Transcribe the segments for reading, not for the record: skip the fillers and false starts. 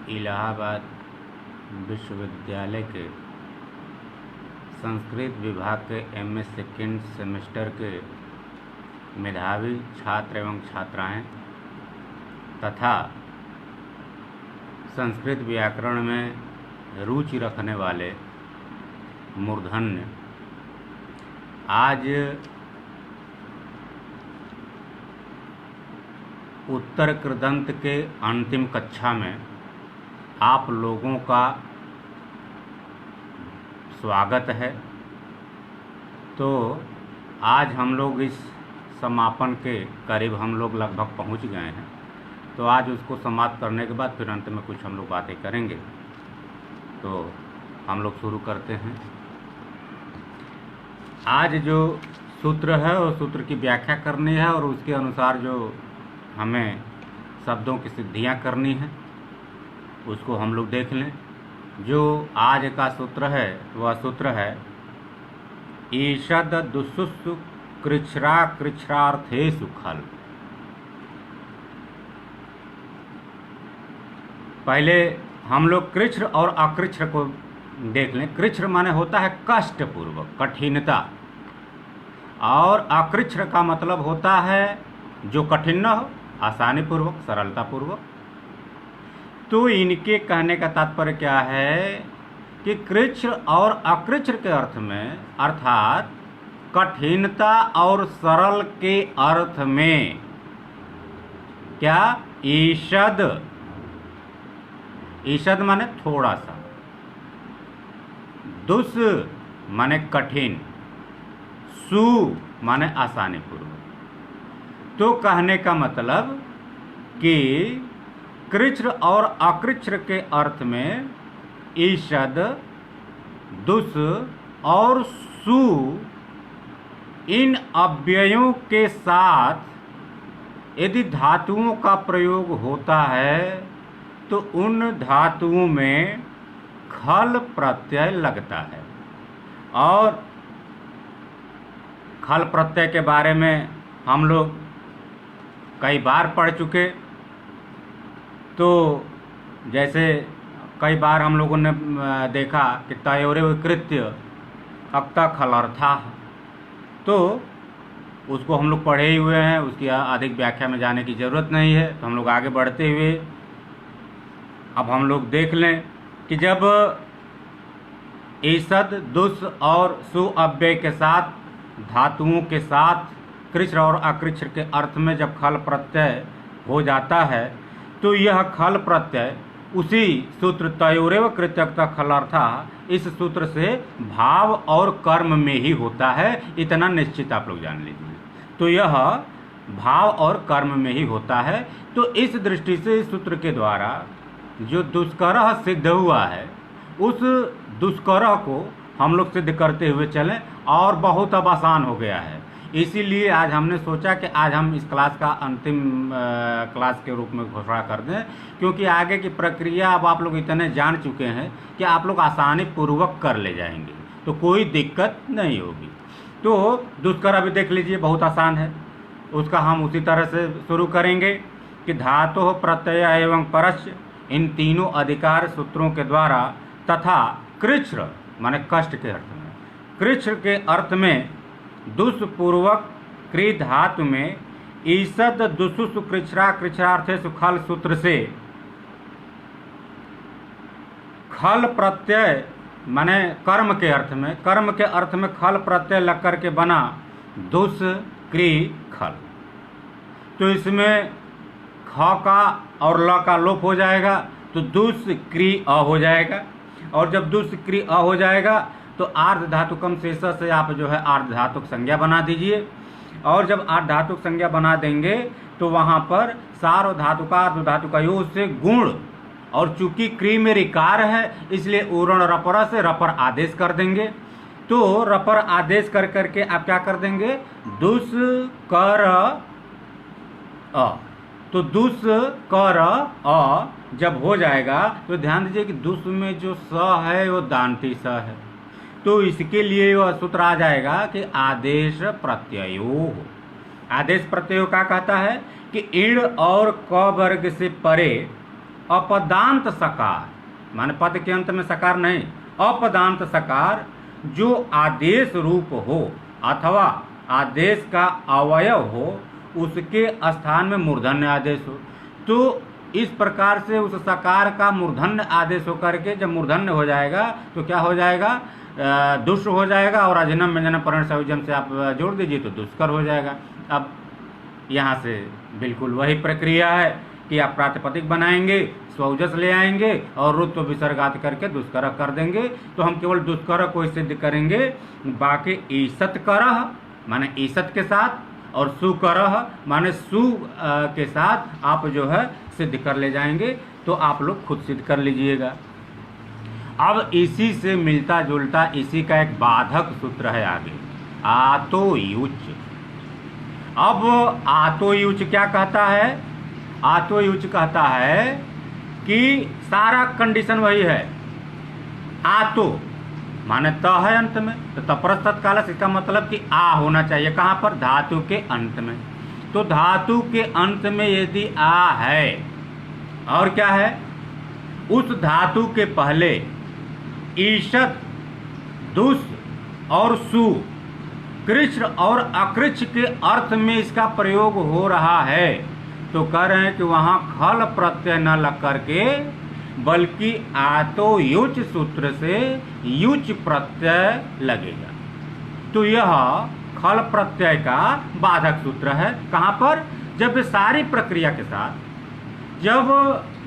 इलाहाबाद विश्वविद्यालय के संस्कृत विभाग के एमए सेकेंड सेमेस्टर के मेधावी छात्र एवं छात्राएं तथा संस्कृत व्याकरण में रुचि रखने वाले मूर्धन्य आज उत्तर कृदंत के अंतिम कक्षा में आप लोगों का स्वागत है। तो आज हम लोग इस समापन के करीब हम लोग लगभग पहुंच गए हैं। तो आज उसको समाप्त करने के बाद फिर अंत में कुछ हम लोग बातें करेंगे। तो हम लोग शुरू करते हैं। आज जो सूत्र है वो सूत्र की व्याख्या करनी है और उसके अनुसार जो हमें शब्दों की सिद्धियां करनी है उसको हम लोग देख लें। जो आज का सूत्र है वह सूत्र है ईषद दुसुसु कृच्छ्रा कृच्छ्रार्थेषु खल। पहले हम लोग कृच्छ्र और अकृच्छ्र को देख लें। कृच्छ्र माने होता है कष्टपूर्वक, कठिनता, और अकृच्छ्र का मतलब होता है जो कठिन न हो, आसानी पूर्वक, सरलता पूर्वक। तो इनके कहने का तात्पर्य क्या है कि कृच्छ्र और अकृच्छ्र के अर्थ में, अर्थात कठिनता और सरल के अर्थ में क्या ईषद, ईषद माने थोड़ा सा, दुस माने कठिन, सु माने आसानी पूर्वक। तो कहने का मतलब कि कृच्छ्र और अकृच्छ्र के अर्थ में ईषद, दुस और सु इन अव्ययों के साथ यदि धातुओं का प्रयोग होता है तो उन धातुओं में खल प्रत्यय लगता है। और खल प्रत्यय के बारे में हम लोग कई बार पढ़ चुके। तो जैसे कई बार हम लोगों ने देखा कि तयोरे कृत्य अक्ता खलर्था, तो उसको हम लोग पढ़े ही हुए हैं, उसकी अधिक व्याख्या में जाने की ज़रूरत नहीं है। तो हम लोग आगे बढ़ते हुए अब हम लोग देख लें कि जब ईषद, दुस और सु अव्यय के साथ, धातुओं के साथ कृच्छ्र और अकृच्छ्र के अर्थ में जब खल प्रत्यय हो जाता है तो यह खल प्रत्यय उसी सूत्र तयोरेव कृत्यक्ता खलर्था, इस सूत्र से भाव और कर्म में ही होता है। इतना निश्चित आप लोग जान लीजिए। तो यह भाव और कर्म में ही होता है। तो इस दृष्टि से इस सूत्र के द्वारा जो दुष्करह सिद्ध हुआ है उस दुष्करह को हम लोग सिद्ध करते हुए चलें, और बहुत अब आसान हो गया है। इसीलिए आज हमने सोचा कि आज हम इस क्लास का अंतिम क्लास के रूप में घोषणा कर दें, क्योंकि आगे की प्रक्रिया अब आप लोग इतने जान चुके हैं कि आप लोग आसानी पूर्वक कर ले जाएंगे, तो कोई दिक्कत नहीं होगी। तो दुष्कर भी देख लीजिए, बहुत आसान है। उसका हम उसी तरह से शुरू करेंगे कि धातु, प्रत्यय एवं परस्य, इन तीनों अधिकार सूत्रों के द्वारा तथा कृच्छ्र माने कष्ट के अर्थ में, कृच्छ्र के अर्थ में दुष्पूर्वक क्री धातु में ईषद दुसुसु कृच्छ्रा कृच्छ्रार्थेषु खल सूत्र से खल प्रत्यय माने कर्म के अर्थ में, कर्म के अर्थ में खल प्रत्यय लग करके बना दुस क्री खल। तो इसमें ख का और ल का लोप हो जाएगा, तो दुस क्री अ हो जाएगा। और जब दुस क्री अ हो जाएगा तो आर्ध धातुकम शेष से आप जो है आर्ध धातुक संज्ञा बना दीजिए। और जब आर्ध धातुक संज्ञा बना देंगे तो वहाँ पर सार्व धातुका अर्ध धातुकयोः से गुण, और चूंकि क्री में रिकार है इसलिए उरण रपर से रपर आदेश कर देंगे। तो रपर आदेश कर करके आप क्या कर देंगे, दुस कर अ। तो दुस कर अ जब हो जाएगा तो ध्यान दीजिए कि दुस में जो स है वो दांती स है। तो इसके लिए वह सूत्र आ जाएगा कि आदेश प्रत्ययो। आदेश प्रत्ययो क्या कहता है कि इण और क वर्ग से परे अपदांत सकार, माने पद के अंत में सकार नहीं, अपदांत सकार जो आदेश रूप हो अथवा आदेश का अवयव हो उसके स्थान में मूर्धन्य आदेश हो। तो इस प्रकार से उस सकार का मूर्धन्य आदेश होकर के जब मूर्धन्य हो जाएगा तो क्या हो जाएगा, दुष्ट हो जाएगा, और अजनम व्यंजनम पर्ण संयोजन से आप जोड़ दीजिए तो दुष्कर हो जाएगा। अब यहाँ से बिल्कुल वही प्रक्रिया है कि आप प्रातिपदिक बनाएंगे, स्वौजस ले आएंगे और रुत्व विसर्गात करके दुष्कर कर देंगे। तो हम केवल दुष्कर को सिद्ध करेंगे, बाकी ईसत करह माने ईसत के साथ और सुकरह माने सु के साथ आप जो है सिद्ध कर ले जाएंगे। तो आप लोग खुद सिद्ध कर लीजिएगा। अब इसी से मिलता जुलता इसी का एक बाधक सूत्र है आगे, आतोयुच। अब आतोयुच क्या कहता है, आतोयुच कहता है कि सारा कंडीशन वही है। आतो माने त है अंत में, तो तपरस तत्काल, इसका मतलब कि आ होना चाहिए कहाँ पर, धातु के अंत में। तो धातु के अंत में यदि आ है और क्या है, उस धातु के पहले ईषद, दुस और सु, कृच्छ और अकृच्छ के अर्थ में इसका प्रयोग हो रहा है, तो कह रहे हैं कि वहाँ खल प्रत्यय न लग करके बल्कि आतो युच सूत्र से युच प्रत्यय लगेगा। तो यह खल प्रत्यय का बाधक सूत्र है। कहाँ पर, जब सारी प्रक्रिया के साथ जब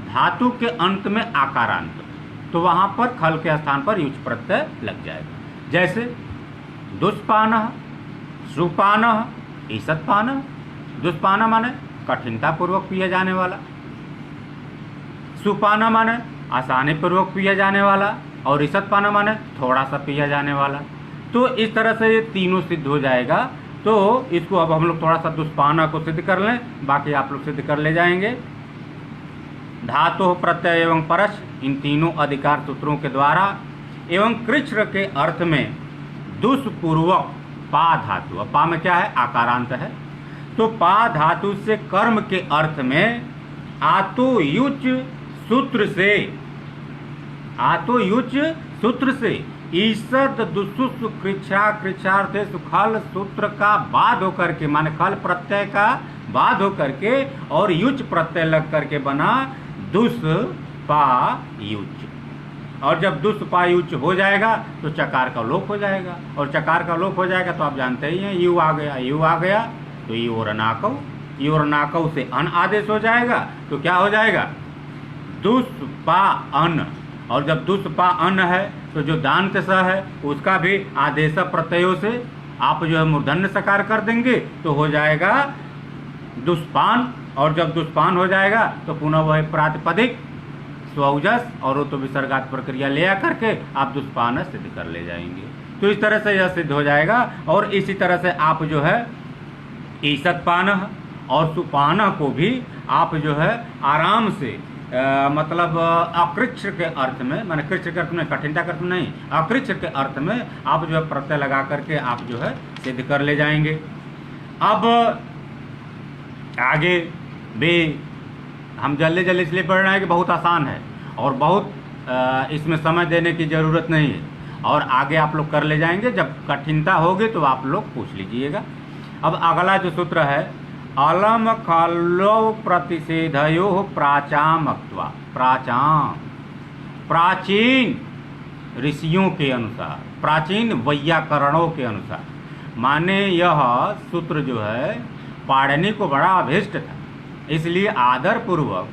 धातु के अंत में आकारांत तो वहाँ पर खल के स्थान पर युच प्रत्यय लग जाएगा। जैसे दुष्पान, सुपान, ईसत्पान। दुष्पान माने कठिनता पूर्वक पिया जाने वाला, सुपान माने आसानी पूर्वक पिया जाने वाला, और ईसत्पान माने थोड़ा सा पिया जाने वाला। तो इस तरह से ये तीनों सिद्ध हो जाएगा। तो इसको अब हम लोग थोड़ा सा दुष्पान को सिद्ध कर लें, बाकी आप लोग सिद्ध कर ले जाएंगे। धातु, प्रत्यय एवं परस, इन तीनों अधिकार सूत्रों के द्वारा एवं कृच्छ के अर्थ में दुष्पूर्वक पा धातु, अब पा में क्या है, आकारांत है, तो पा धातु से कर्म के अर्थ में आतोयुच सूत्र से, आतोयुच सूत्र से ईसद दुसुस कृच्छा कृच्छार्थे सुखल सूत्र का बाद होकर के, माने खल प्रत्यय का बाद होकर के और युच प्रत्यय लग करके बना दुस पा युच। और जब दुस पा युच हो जाएगा तो चकार का लोप हो जाएगा, और चकार का लोप हो जाएगा तो आप जानते ही हैं यू आ गया, यू आ गया तो योरनाकव, योरनाकव से अन आदेश हो जाएगा। तो क्या हो जाएगा, दुष्पा अन, और जब दुष्पा अन है तो जो दांत स है उसका भी आदेश प्रत्ययों से आप जो है मूर्धन्य सकार कर देंगे तो हो जाएगा दुष्पान, और जब दुष्पान हो जाएगा तो पुनः वह प्रातिपदिक स्वौजस और तो विसर्गात प्रक्रिया ले आकर के आप दुष्पान सिद्ध कर ले जाएंगे। तो इस तरह से यह सिद्ध हो जाएगा। और इसी तरह से आप जो है ईसत्पान और सुपान को भी आप जो है आराम से मतलब अकृच्छ के अर्थ में, माने कृच्छ के अर्थ में, कठिनता के अर्थ में नहीं, अकृच्छ के अर्थ में आप जो है प्रत्यय लगा करके आप जो है सिद्ध कर ले जाएंगे। अब आगे भी हम जल्दी जल्दी इसलिए पढ़ रहे हैं कि बहुत आसान है और बहुत इसमें समय देने की ज़रूरत नहीं है, और आगे आप लोग कर ले जाएंगे। जब कठिनता होगी तो आप लोग पूछ लीजिएगा। अब अगला जो सूत्र है, अलम खलो प्रतिषेधयो प्राचामक्त्वा, प्राचाम, प्राचीन ऋषियों के अनुसार, प्राचीन वैयाकरणों के अनुसार, माने यह सूत्र जो है पाणिनि को बड़ा अभीष्ट था, इसलिए आदर पूर्वक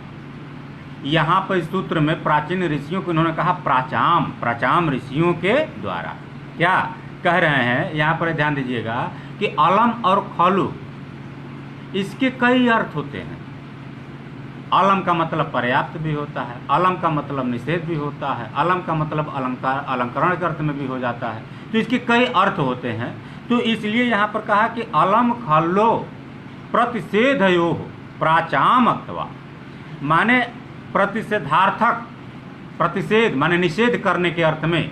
यहाँ पर इस सूत्र में प्राचीन ऋषियों को इन्होंने कहा प्राचाम, प्राचाम ऋषियों के द्वारा। क्या कह रहे हैं यहाँ पर ध्यान दीजिएगा कि अलम और खलु इसके कई अर्थ होते हैं। अलम का मतलब पर्याप्त भी होता है, अलम का मतलब निषेध भी होता है, अलम का मतलब अलंकार, अलंकरण के अर्थ में भी हो जाता है। तो इसके कई अर्थ होते हैं। तो इसलिए यहाँ पर कहा कि अलम खलो प्रतिषेधयो प्राचामक्त्वा, माने प्रतिषेधार्थक, प्रतिषेध माने निषेध करने के अर्थ में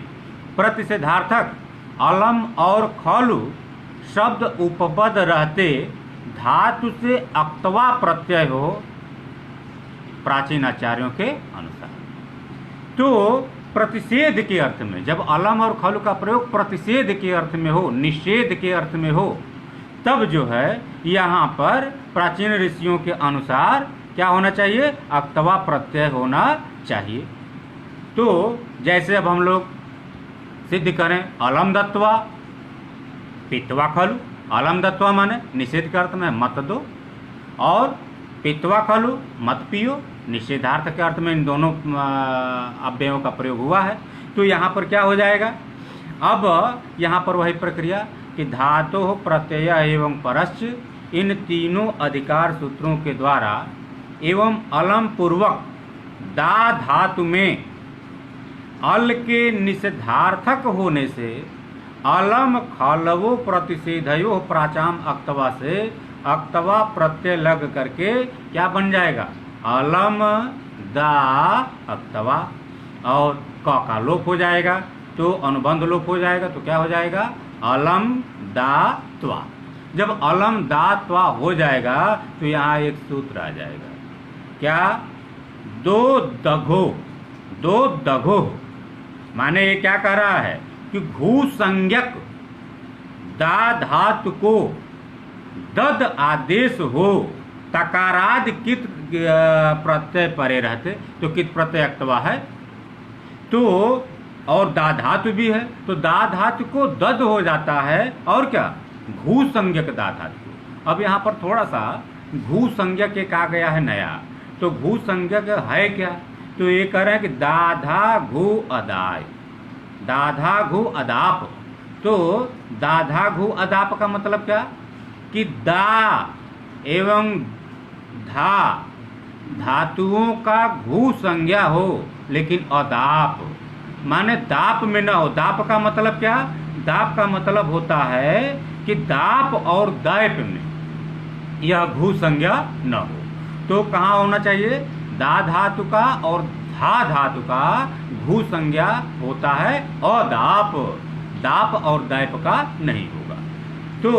प्रतिषेधार्थक अलम और खलु शब्द उपपद रहते धातु से अक्त्वा प्रत्यय हो प्राचीन आचार्यों के अनुसार। तो प्रतिषेध के अर्थ में जब अलम और खलु का प्रयोग प्रतिषेध के अर्थ में हो, निषेध के अर्थ में हो, तब जो है यहाँ पर प्राचीन ऋषियों के अनुसार क्या होना चाहिए? अक्तवा प्रत्यय होना चाहिए। तो जैसे अब हम लोग सिद्ध करें अलम दत्वा पित्वा खलु। अलम दत्वा माने निषेध के अर्थ में मत दो, और पित्वा खलु मत पियो, निषेधार्थ के अर्थ में इन दोनों अव्ययों का प्रयोग हुआ है। तो यहाँ पर क्या हो जाएगा? अब यहाँ पर वही प्रक्रिया कि धातु प्रत्यय एवं परश्च, इन तीनों अधिकार सूत्रों के द्वारा एवं अलम पूर्वक दा धातु में अल के निषेधार्थक होने से अलम खलवो प्रतिषेधयो प्राचाम अक्तवा से अक्तवा प्रत्यय लग करके क्या बन जाएगा? अलम दा अक्तवा, और क का लोप हो जाएगा तो अनुबंध लोप हो जाएगा, तो क्या हो जाएगा? अलम दा त्वा। जब अलम दा त्वा हो जाएगा तो यहाँ एक सूत्र आ जाएगा, क्या? दो दघो, माने ये क्या कह रहा है कि घू संज्ञक दा धातु को दद आदेश हो, तकाराद कित प्रत्यय परे रहते, तो कित प्रत्यय अक्तवा है, तो और दा धातु भी है, तो दा धातु को दद हो जाता है, और क्या? घू संज्ञक दा धातु। अब यहाँ पर थोड़ा सा घू संज्ञक एक आ गया है नया, तो घू संज्ञक है क्या? तो ये कह रहे हैं कि दाधा घू अदाय, दाधा घू अदाप। तो दाधा घू अदाप का मतलब क्या? कि दा एवं धा धातुओं का घू संज्ञा हो, लेकिन अदाप माने दाप में न हो। दाप का मतलब क्या? दाप का मतलब होता है कि दाप और दैप में यह घू संज्ञा न हो। तो कहाँ होना चाहिए? दा धातु का और धा धातु का घू संज्ञा होता है अदाप, दाप और दैप का नहीं होगा। तो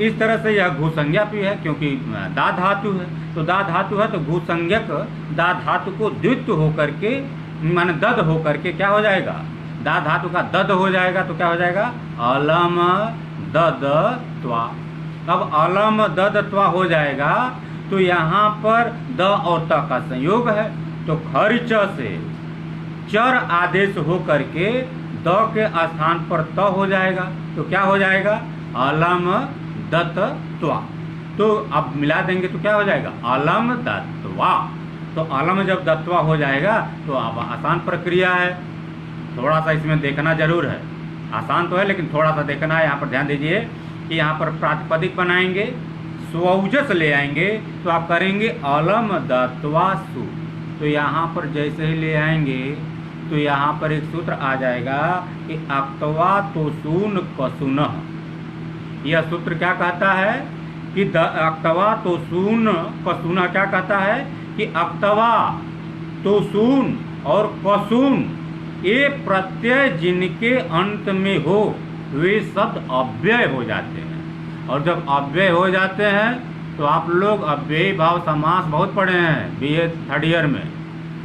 इस तरह से यह घू संज्ञा भी है, क्योंकि दा धातु है, तो दा धातु है तो घू संज्ञक दा धातु को द्वित्व होकर के माने दद होकर के क्या हो जाएगा? दा धातु का दद हो जाएगा, तो क्या हो जाएगा? अलम दद त्वा। अब अलम दद त्वा हो जाएगा तो यहाँ पर द और त का संयोग है, तो खर्च से चर आदेश हो करके द के स्थान पर त हो जाएगा, तो क्या हो जाएगा? अलम दत त्वा। तो अब मिला देंगे तो क्या हो जाएगा? अलम दत्वा। तो अलम जब दत्वा हो जाएगा तो अब आसान प्रक्रिया है, थोड़ा सा इसमें देखना जरूर है। आसान तो है लेकिन थोड़ा सा देखना है। यहाँ पर ध्यान दीजिए कि यहाँ पर प्रातिपदिक बनाएंगे, स्वौजस ले आएंगे, तो आप करेंगे अलम दत्वा सु। तो यहाँ पर जैसे ही ले आएंगे तो यहाँ पर एक सूत्र आ जाएगा कि अक्तवा तो सून कसुनः। यह सूत्र क्या कहता है कि अक्तवा तो सून कसुनः क्या कहता है कि अक्तवा तो सून और कसुन ये प्रत्यय जिनके अंत में हो वे शब्द अव्यय हो जाते हैं। और जब अव्यय हो जाते हैं तो आप लोग अव्ययी भाव समास बहुत पढ़े हैं बीए थर्ड ईयर में,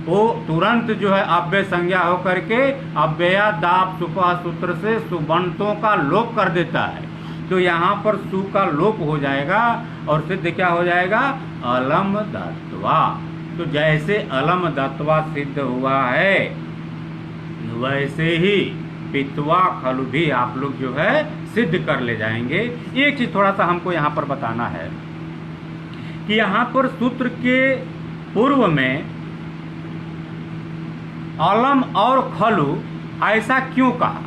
वो तुरंत जो है अव्यय संज्ञा होकर के अव्यया दाप सुपा सूत्र से सुबंतों का लोप कर देता है। तो यहाँ पर सु का लोप हो जाएगा और सिद्ध क्या हो जाएगा? अलम दत्वा। तो जैसे अलम दत्वा सिद्ध हुआ है वैसे ही पित्वा खलु भी आप लोग जो है सिद्ध कर ले जाएंगे। एक चीज थोड़ा सा हमको यहाँ पर बताना है कि यहाँ पर सूत्र के पूर्व में अलम और खलु ऐसा क्यों कहा?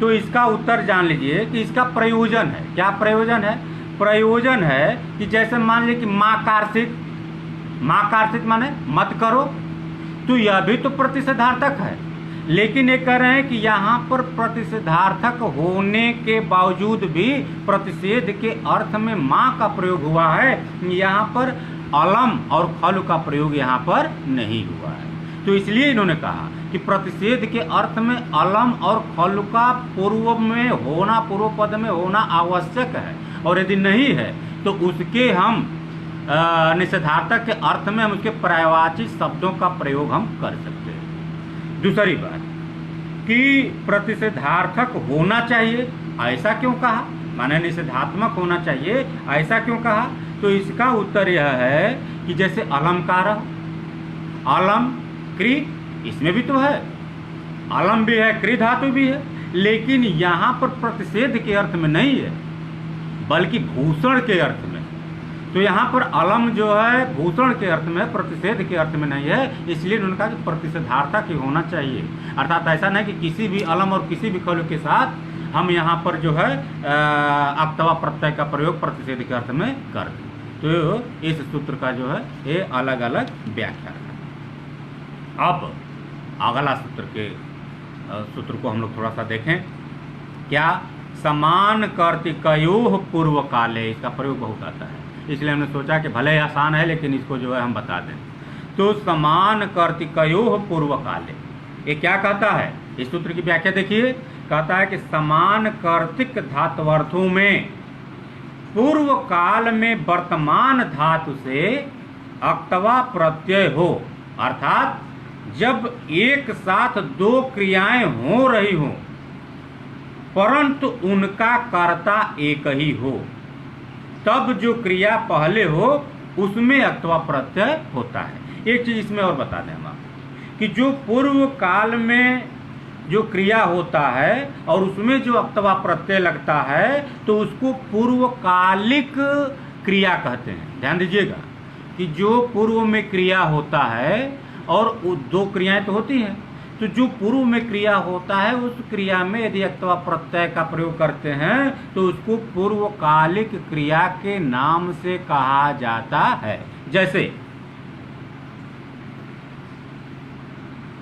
तो इसका उत्तर जान लीजिए कि इसका प्रयोजन है। क्या प्रयोजन है? प्रयोजन है कि जैसे मान लीजिए कि माँ कार्षित माने मत करो, तो यह भी तो प्रतिषेधार्थक है, लेकिन ये कह रहे हैं कि यहाँ पर प्रतिषेधार्थक होने के बावजूद भी प्रतिषेध के अर्थ में माँ का प्रयोग हुआ है, यहाँ पर अलम और खलु का प्रयोग यहाँ पर नहीं हुआ है। तो इसलिए इन्होंने कहा कि प्रतिषेध के अर्थ में अलम और खलु का पूर्व में होना, पूर्व पद में होना आवश्यक है, और यदि नहीं है तो उसके हम निषेधार्थक के अर्थ में हम उसके पर्यायवाची शब्दों का प्रयोग हम कर सकते हैं। दूसरी बात कि प्रतिषेधार्थक होना चाहिए, ऐसा क्यों कहा, माने निषेधात्मक होना चाहिए ऐसा क्यों कहा, तो इसका उत्तर यह है कि जैसे अलंकार, अलम क्री, इसमें भी तो है, अलम भी है, क्री धातु भी है, लेकिन यहाँ पर प्रतिषेध के अर्थ में नहीं है बल्कि भूषण के अर्थ में। तो यहाँ पर अलम जो है भूषण के अर्थ में, प्रतिषेध के अर्थ में नहीं है, इसलिए उन्होंने कहा कि प्रतिषेधार्थक ही होना चाहिए। अर्थात ऐसा नहीं कि किसी भी अलम और किसी भी खलु के साथ हम यहाँ पर जो है अक्तवा प्रत्यय का प्रयोग प्रतिषेध के अर्थ में कर दें। तो इस सूत्र का जो है ये अलग अलग व्याख्या है। अब अगला सूत्र को हम लोग थोड़ा सा देखें। क्या, समान कर्तिकयोः पूर्व काले, इसका प्रयोग बहुत आता है, इसलिए हमने सोचा कि भले आसान है लेकिन इसको जो है हम बता दें। तो समान कर्तिकयोः पूर्व काले, ये क्या कहता है, इस सूत्र की व्याख्या देखिए। कहता है कि समान कर्तिक धात्वर्थों में पूर्व काल में वर्तमान धातु से अक्तवा प्रत्यय हो, अर्थात जब एक साथ दो क्रियाएं हो रही हो परंतु उनका कर्ता एक ही हो, तब जो क्रिया पहले हो उसमें अक्तवा प्रत्यय होता है। एक चीज इसमें और बता दें हम आपको कि जो पूर्व काल में जो क्रिया होता है और उसमें जो अक्तवा प्रत्यय लगता है तो उसको पूर्वकालिक क्रिया कहते हैं। ध्यान दीजिएगा कि जो पूर्व में क्रिया होता है और दो क्रियाएं तो होती हैं, तो जो पूर्व में क्रिया होता है उस क्रिया में यदि अक्तवा प्रत्यय का प्रयोग करते हैं तो उसको पूर्वकालिक क्रिया के नाम से कहा जाता है। जैसे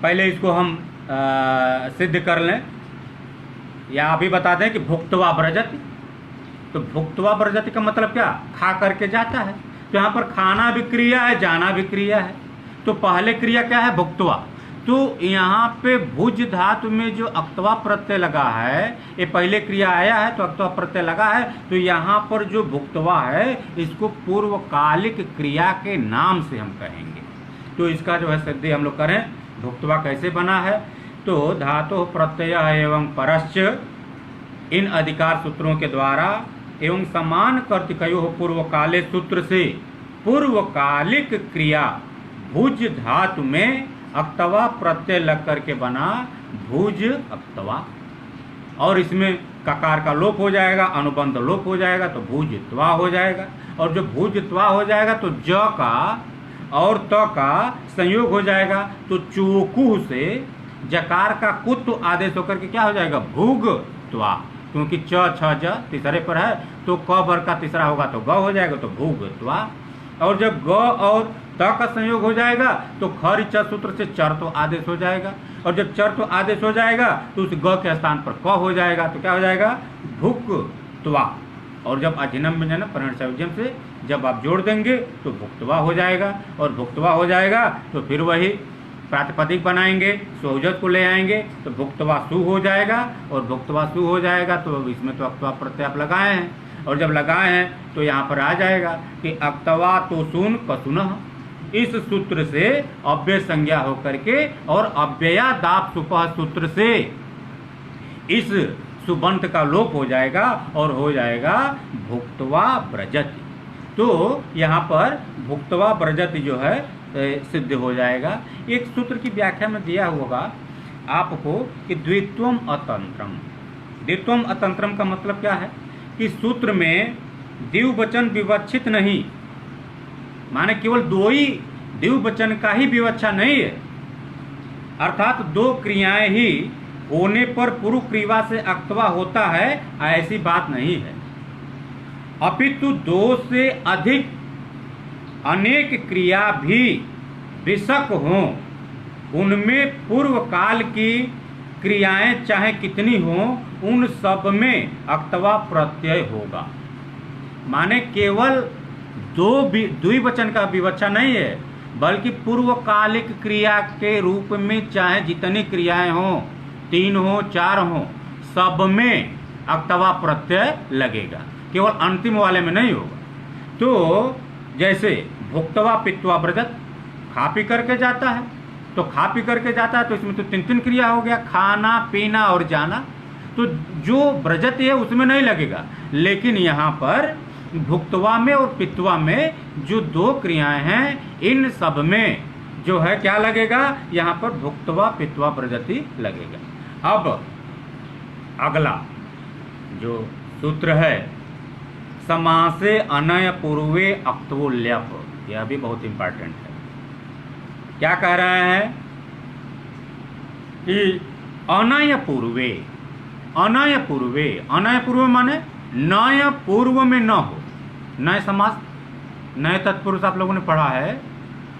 पहले इसको हम सिद्ध कर लें या अभी बता दें कि भुक्त्वा व्रजति। तो भुक्त्वा व्रजति का मतलब क्या, खा करके जाता है। तो यहाँ पर खाना भी क्रिया है, जाना भी क्रिया है। तो पहले क्रिया क्या है, भुक्त्वा। तो यहाँ पे भुज धातु में जो अक्तवा प्रत्यय लगा है, ये पहले क्रिया आया है तो अक्तवा प्रत्यय लगा है, तो यहाँ पर जो भुक्त्वा है इसको पूर्वकालिक क्रिया के नाम से हम कहेंगे। तो इसका जो है सिद्धि हम लोग करें, भुक्त्वा कैसे बना है। तो धातु प्रत्यय एवं परश्च, इन अधिकार सूत्रों के द्वारा एवं समान कर्तिकयोः पूर्वकाले सूत्र से पूर्वकालिक क्रिया भुज धातु में अक्तवा प्रत्यय लग करके बना भुज अक्तवा, और इसमें ककार का लोप हो जाएगा, अनुबंध लोप हो जाएगा तो भुजत्वा हो जाएगा। और जब भुजत्वा हो जाएगा तो ज का और त का संयोग हो जाएगा, तो चोकुह से जकार का कुत्व आदेश होकर के क्या हो जाएगा, भुगत्वा। क्योंकि च छ ज तीसरे पर है तो क बर का तीसरा होगा तो ग हो जाएगा तो भुगत्वा। और जब ग और त का संयोग हो जाएगा तो खर च सूत्र से चर तो आदेश हो जाएगा, और जब चर तो आदेश हो जाएगा तो उस ग के स्थान पर क हो जाएगा तो क्या हो जाएगा, भुक्त्वा। और जब अजिनम व्यंजन परिणय से जब आप जोड़ देंगे तो भुक्त्वा हो जाएगा, और भुक्त्वा हो जाएगा तो फिर वही प्रातिपदिक बनाएंगे, सोजत को ले आएंगे तो भुक्त्वा सु हो जाएगा, और भुक्त्वा सु हो जाएगा तो इसमें तो अक्तवा प्रत्यय आप लगाए हैं, और जब लगाए हैं तो यहाँ पर आ जाएगा कि अक्तवा तो सुन कसुनः। इस सूत्र से अव्यय संज्ञा होकर के और अव्यया दाप सुपह सूत्र से इस सुबंत का लोप हो जाएगा और हो जाएगा भुक्त्वा व्रजति। तो यहाँ पर भुक्त्वा व्रजति जो है सिद्ध हो जाएगा। एक सूत्र की व्याख्या में दिया होगा आपको कि द्वित्वम अतंत्रम। द्वित्वम अतंत्रम का मतलब क्या है कि सूत्र में द्विवचन विवक्षित नहीं, माने केवल दो ही द्विवचन का ही विवक्षा नहीं है, अर्थात दो क्रियाएं ही होने पर पूर्व क्रिया से अक्तवा होता है, ऐसी बात नहीं है। अपितु दो से अधिक अनेक क्रिया भी विषक हों, उनमें पूर्व काल की क्रियाएं चाहे कितनी हों उन सब में अक्तवा प्रत्यय होगा। माने केवल द्विवचन का विवक्षा नहीं है, बल्कि पूर्वकालिक क्रिया के रूप में चाहे जितनी क्रियाएं हों, 3 हो 4 हो, सब में अक्तवा प्रत्यय लगेगा, केवल अंतिम वाले में नहीं होगा। तो जैसे भुक्त्वा पित्वा व्रजत, खा पी करके जाता है, तो खा पी करके जाता है तो इसमें तो तीन तीन क्रिया हो गया, खाना पीना और जाना। तो जो व्रजत है उसमें नहीं लगेगा, लेकिन यहाँ पर भुक्त्वा में और पित्वा में जो दो क्रियाएं हैं, इन सब में जो है क्या लगेगा, यहाँ पर भुक्त्वा पित्वा व्रजति लगेगा। अब अगला जो सूत्र है, समासे अनय पूर्वे अक्त्वो ल्यप, यह भी बहुत इंपॉर्टेंट है। क्या कह रहे हैं कि अनय पूर्वे, अनय पूर्वे, अनय पूर्व माने नय पूर्व में न हो, नय समास, नय तत्पुरुष आप लोगों ने पढ़ा है,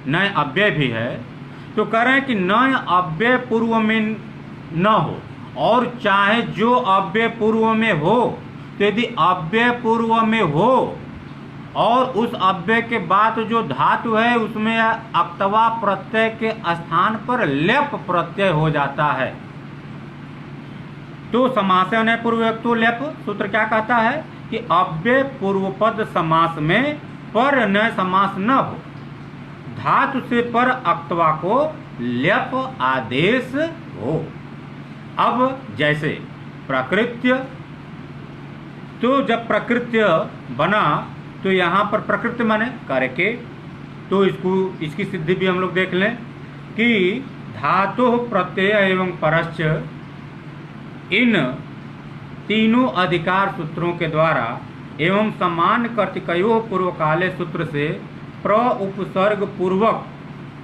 नय अव्यय भी है, तो कह रहे हैं कि नय अव्यय पूर्व में न हो, और चाहे जो अव्यय पूर्व में हो, तो यदि अव्यय पूर्व में हो और उस अव्यय के बाद जो धातु है उसमें अक्त्वा प्रत्यय के स्थान पर लेप प्रत्यय हो जाता है, तो समास अनय पूर्वोक्तो लेप सूत्र क्या कहता है कि अव्यय पूर्वपद समास में पर न समास न हो, धातु से पर अक्त्वा को लेप आदेश हो। अब जैसे प्रकृत्य, तो जब प्रकृत्य बना तो यहाँ पर प्रकृति माने करके, तो इसकी सिद्धि भी हम लोग देख लें कि धातु प्रत्यय एवं परश्च, इन तीनों अधिकार सूत्रों के द्वारा एवं समान कर्तिकयो पूर्वकाले सूत्र से प्र उपसर्ग पूर्वक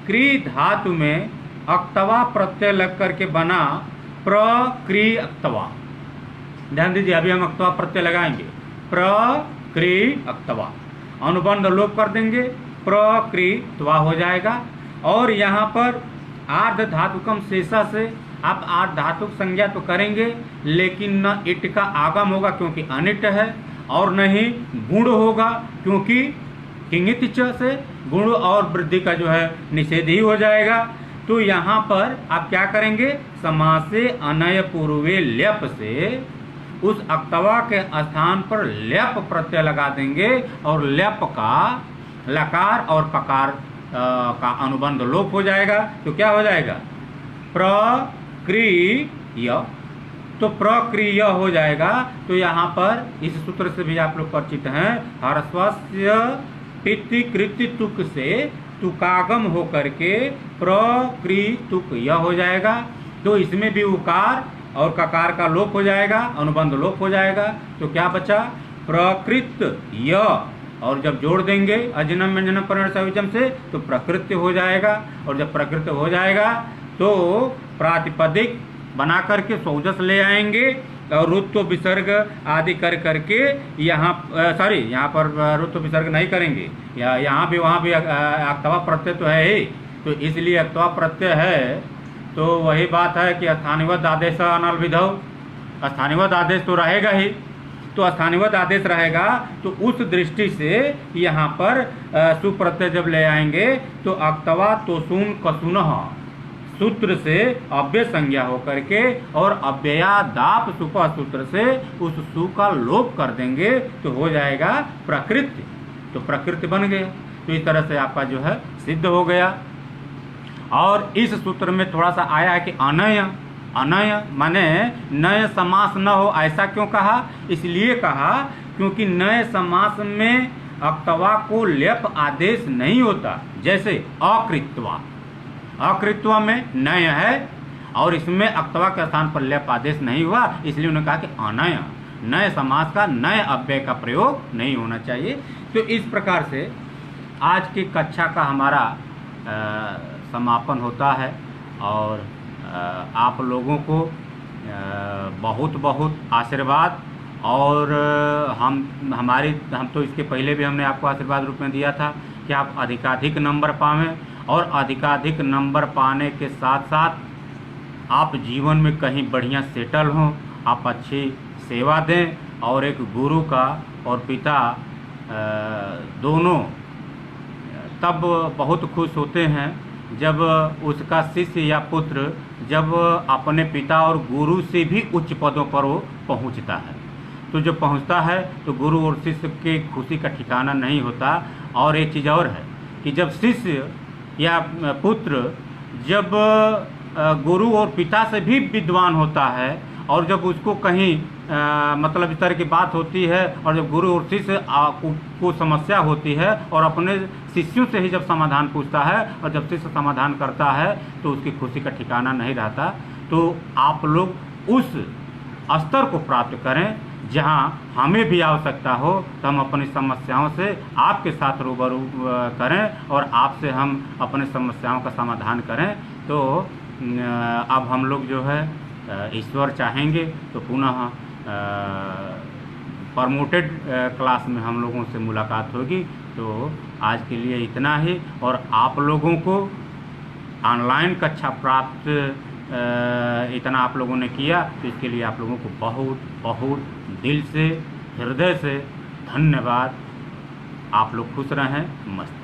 क्री धातु में अक्त्वा प्रत्यय लग करके बना प्रक्री अक्त्वा। ध्यान दीजिए, अभी हम अक्त्वा प्रत्यय लगाएंगे, प्रक्री अक्त्वा, अनुबंध लोप कर देंगे, प्रकृत्वा हो जाएगा। और यहाँ पर आर्ध धातुकम शेषा से आप आर्ध धातुक संज्ञा तो करेंगे, लेकिन न इट का आगम होगा क्योंकि अनिट है, और न ही गुण होगा क्योंकि किंगित च से गुण और वृद्धि का जो है निषेध ही हो जाएगा। तो यहाँ पर आप क्या करेंगे, समासे अनय पूर्वे लेप से उस अक्त्वा के स्थान पर लेप प्रत्यय लगा देंगे, और लेप का लकार और पकार का अनुबंध लोप हो जाएगा। तो क्या हो जाएगा, प्रक्रिय, तो प्रक्रिय हो जाएगा। तो यहाँ पर इस सूत्र से भी आप लोग परिचित हैं, ह्रस्वस्य पिति कृति तुक से तुकागम हो करके प्रकृतुक यह हो जाएगा। तो इसमें भी उकार और ककार का लोप हो जाएगा, अनुबंध लोप हो जाएगा। तो क्या बचा, प्रकृत य, और जब जोड़ देंगे अजनम व्यंजनम पर्ण सविजम से तो प्रकृत्य हो जाएगा। और जब प्रकृत हो जाएगा तो प्रातिपदिक बना करके सौजस ले आएंगे, और रुत्व विसर्ग आदि कर करके यहाँ यहाँ पर रुत्व विसर्ग नहीं करेंगे, यहाँ भी वहाँ भी अक्त्वा प्रत्यय तो है ही, तो इसलिए अक्त्वा प्रत्यय है। तो वही बात है कि स्थानिवद आदेश अनल विधौ, स्थानिवद आदेश तो रहेगा ही, तो स्थानिवद आदेश रहेगा, तो उस दृष्टि से यहाँ पर सुप्रत्यय जब ले आएंगे तो अक्त्वा तोसुन कसुनः सूत्र से अव्यय संज्ञा होकर के और अव्ययादाप सुपः सूत्र से उस सु का लोप कर देंगे, तो हो जाएगा प्रकृति, तो प्रकृति बन गया। तो इस तरह से आपका जो है सिद्ध हो गया। और इस सूत्र में थोड़ा सा आया है कि अनय, अनय माने नय समास न हो, ऐसा क्यों कहा, इसलिए कहा क्योंकि नय समास में अक्त्वा को लेप आदेश नहीं होता। जैसे अकृत्वा, अकृत्वा में नय है और इसमें अक्त्वा के स्थान पर लेप आदेश नहीं हुआ, इसलिए उन्होंने कहा कि अनय, नय समास का नय अव्यय का प्रयोग नहीं होना चाहिए। तो इस प्रकार से आज की कक्षा का हमारा समापन होता है, और आप लोगों को बहुत बहुत आशीर्वाद। और हम तो इसके पहले भी हमने आपको आशीर्वाद रूप में दिया था कि आप अधिकाधिक नंबर पावें, और अधिकाधिक नंबर पाने के साथ साथ आप जीवन में कहीं बढ़िया सेटल हों, आप अच्छी सेवा दें, और एक गुरु का और पिता दोनों तब बहुत खुश होते हैं जब उसका शिष्य या पुत्र जब अपने पिता और गुरु से भी उच्च पदों पर वो पहुंचता है। तो जब पहुंचता है तो गुरु और शिष्य के खुशी का ठिकाना नहीं होता। और एक चीज़ और है कि जब शिष्य या पुत्र जब गुरु और पिता से भी विद्वान होता है और जब उसको कहीं मतलब इस तरह की बात होती है और जब गुरु और शिष्य को समस्या होती है और अपने शिष्यों से ही जब समाधान पूछता है और जब शिष्य समाधान करता है तो उसकी खुशी का ठिकाना नहीं रहता। तो आप लोग उस स्तर को प्राप्त करें जहां हमें भी आवश्यकता हो तो हम अपनी समस्याओं से आपके साथ रूबरू करें और आपसे हम अपनी समस्याओं का समाधान करें। तो अब हम लोग जो है ईश्वर चाहेंगे तो पुनः प्रमोटेड क्लास में हम लोगों से मुलाकात होगी। तो आज के लिए इतना ही। और आप लोगों को ऑनलाइन कक्षा प्राप्त इतना आप लोगों ने किया तो इसके लिए आप लोगों को बहुत बहुत दिल से हृदय से धन्यवाद। आप लोग खुश रहें, मस्त